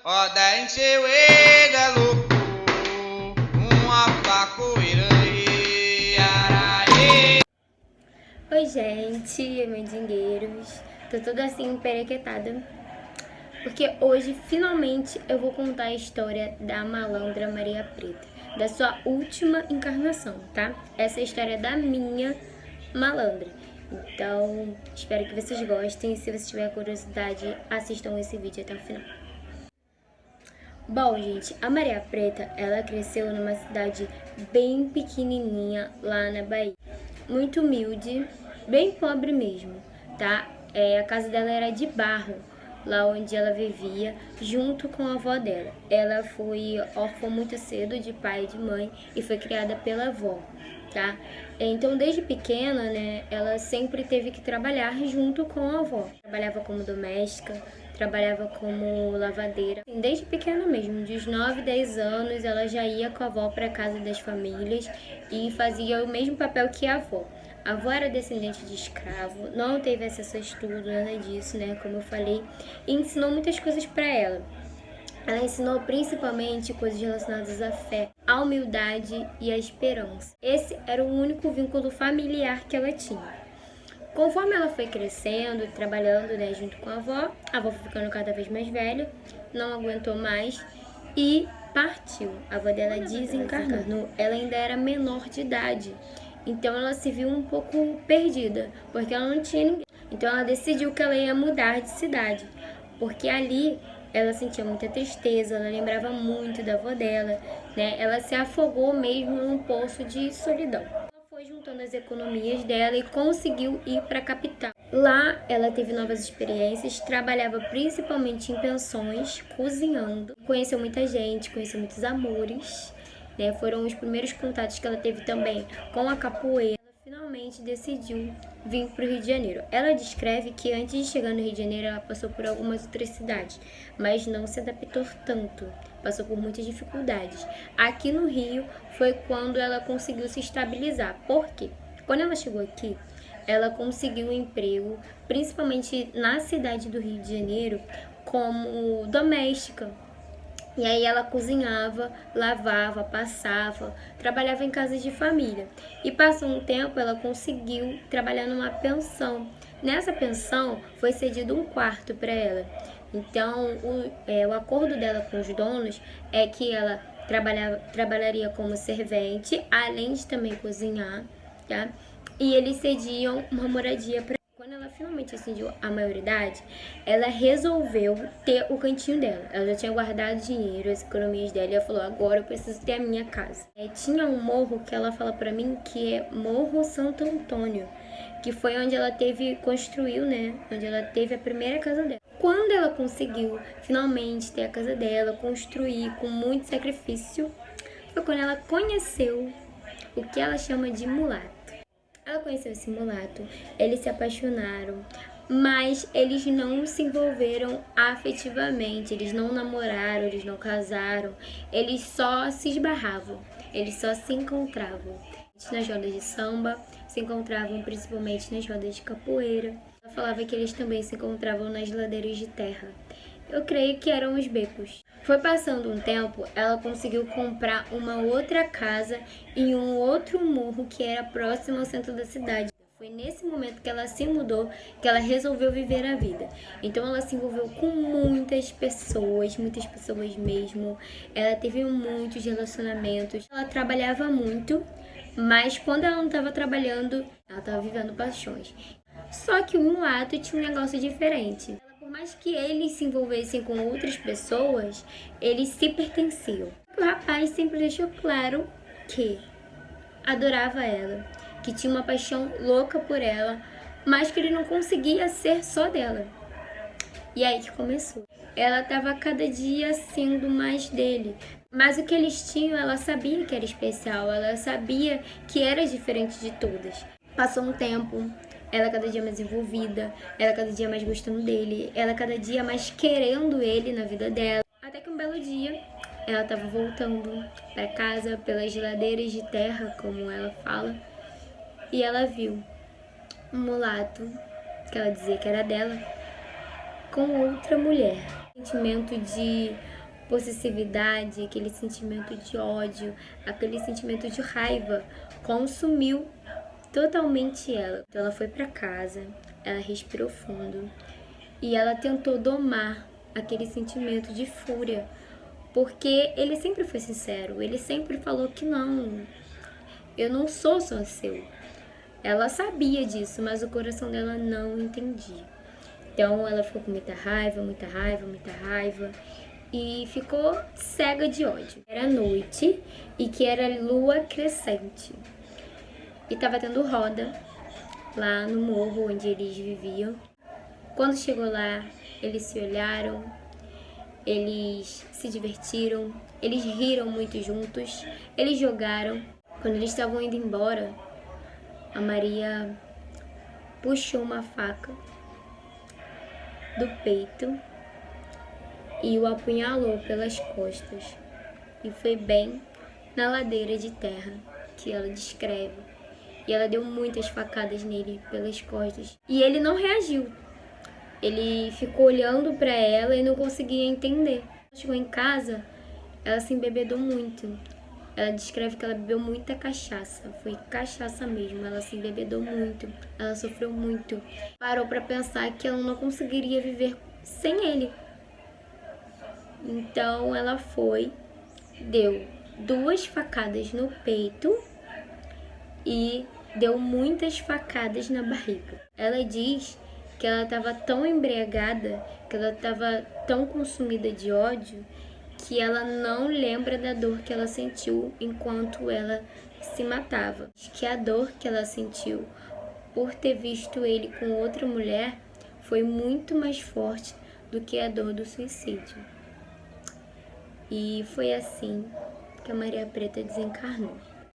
Roda encheuega louco, uma pacoeira e araê. Oi gente, mandingueiros, tô toda assim emperequetada, porque hoje finalmente eu vou contar a história da malandra Maria Preta, da sua última encarnação, tá? Essa é a história da minha malandra. Então, espero que vocês gostem. Se você tiver curiosidade, assistam esse vídeo até o final. Bom, gente, a Maria Preta, ela cresceu numa cidade bem pequenininha lá na Bahia. Muito humilde, bem pobre mesmo, tá? A casa dela era de barro, lá onde ela vivia, junto com a avó dela. Ela foi órfã muito cedo de pai e de mãe e foi criada pela avó, tá? Então, desde pequena, né, ela sempre teve que trabalhar junto com a avó. Trabalhava como doméstica, trabalhava como lavadeira. Desde pequena mesmo, dos 9, 10 anos, ela já ia com a avó para casa das famílias e fazia o mesmo papel que a avó. A avó era descendente de escravo, não teve acesso a estudo, nada disso, né, como eu falei, e ensinou muitas coisas para ela. Ela ensinou principalmente coisas relacionadas à fé, à humildade e à esperança. Esse era o único vínculo familiar que ela tinha. Conforme ela foi crescendo, trabalhando, né, junto com a avó foi ficando cada vez mais velha, não aguentou mais e partiu. A avó dela desencarnou. Ela ainda era menor de idade, então ela se viu um pouco perdida, porque ela não tinha ninguém. Então ela decidiu que ela ia mudar de cidade, porque ali ela sentia muita tristeza, ela lembrava muito da avó dela, né? Ela se afogou mesmo num poço de solidão. Foi juntando as economias dela e conseguiu ir para a capital. Lá ela teve novas experiências, trabalhava principalmente em pensões, cozinhando, conheceu muita gente, conheceu muitos amores, né? Foram os primeiros contatos que ela teve também com a capoeira. Finalmente decidiu vir para o Rio de Janeiro. Ela descreve que antes de chegar no Rio de Janeiro ela passou por algumas outras cidades, mas não se adaptou tanto, passou por muitas dificuldades. Aqui no Rio foi quando ela conseguiu se estabilizar. Por quê? Quando ela chegou aqui, ela conseguiu um emprego, principalmente na cidade do Rio de Janeiro, como doméstica. E aí ela cozinhava, lavava, passava, trabalhava em casas de família. E passou um tempo, ela conseguiu trabalhar numa pensão. Nessa pensão foi cedido um quarto para ela. Então, o acordo dela com os donos é que ela trabalharia como servente, além de também cozinhar, tá? E eles cediam uma moradia para. Quando ela finalmente atingiu a maioridade, ela resolveu ter o cantinho dela. Ela já tinha guardado dinheiro, as economias dela, e ela falou, agora eu preciso ter a minha casa. Tinha um morro que ela fala pra mim que é Morro Santo Antônio, que foi onde ela construiu, né? Onde ela teve a primeira casa dela. Quando ela conseguiu finalmente ter a casa dela, construir com muito sacrifício, foi quando ela conheceu o que ela chama de mulato. Ela conheceu esse mulato, eles se apaixonaram, mas eles não se envolveram afetivamente, eles não namoraram, eles não casaram, eles só se esbarravam, eles só se encontravam. Nas rodas de samba, se encontravam principalmente nas rodas de capoeira. Ela falava que eles também se encontravam nas ladeiras de terra. Eu creio que eram os becos. Foi passando um tempo, ela conseguiu comprar uma outra casa em um outro morro que era próximo ao centro da cidade. Foi nesse momento que ela se mudou, que ela resolveu viver a vida. Então ela se envolveu com muitas pessoas mesmo. Ela teve muitos relacionamentos. Ela trabalhava muito, mas quando ela não estava trabalhando, ela estava vivendo paixões. Só que o mulato tinha um negócio diferente. Por mais que eles se envolvessem com outras pessoas, eles se pertenciam. O rapaz sempre deixou claro que adorava ela, que tinha uma paixão louca por ela, mas que ele não conseguia ser só dela. E aí que começou. Ela estava cada dia sendo mais dele. Mas o que eles tinham, ela sabia que era especial, ela sabia que era diferente de todas. Passou um tempo, ela cada dia mais envolvida, ela cada dia mais gostando dele, ela cada dia mais querendo ele na vida dela. Até que um belo dia, ela estava voltando para casa pelas ladeiras de terra, como ela fala, e ela viu um mulato, que ela dizia que era dela, com outra mulher. Um sentimento de possessividade, aquele sentimento de ódio, aquele sentimento de raiva consumiu totalmente ela. Então ela foi para casa, ela respirou fundo e ela tentou domar aquele sentimento de fúria, porque ele sempre foi sincero, ele sempre falou que não, eu não sou só seu. Ela sabia disso, mas o coração dela não entendia. Então ela ficou com muita raiva, muita raiva, muita raiva e ficou cega de ódio. Era noite e que era lua crescente. E estava tendo roda lá no morro onde eles viviam. Quando chegou lá, eles se olharam, eles se divertiram, eles riram muito juntos, eles jogaram. Quando eles estavam indo embora, a Maria puxou uma faca do peito e o apunhalou pelas costas. E foi bem na ladeira de terra que ela descreve. E ela deu muitas facadas nele pelas costas. E ele não reagiu. Ele ficou olhando para ela e não conseguia entender. Chegou em casa, ela se embebedou muito. Ela descreve que ela bebeu muita cachaça. Foi cachaça mesmo. Ela se embebedou muito. Ela sofreu muito. Parou para pensar que ela não conseguiria viver sem ele. Então ela foi, deu 2 facadas no peito e deu muitas facadas na barriga. Ela diz que ela estava tão embriagada, que ela estava tão consumida de ódio, que ela não lembra da dor que ela sentiu enquanto ela se matava. Que a dor que ela sentiu por ter visto ele com outra mulher foi muito mais forte do que a dor do suicídio. E foi assim que a Maria Preta desencarnou.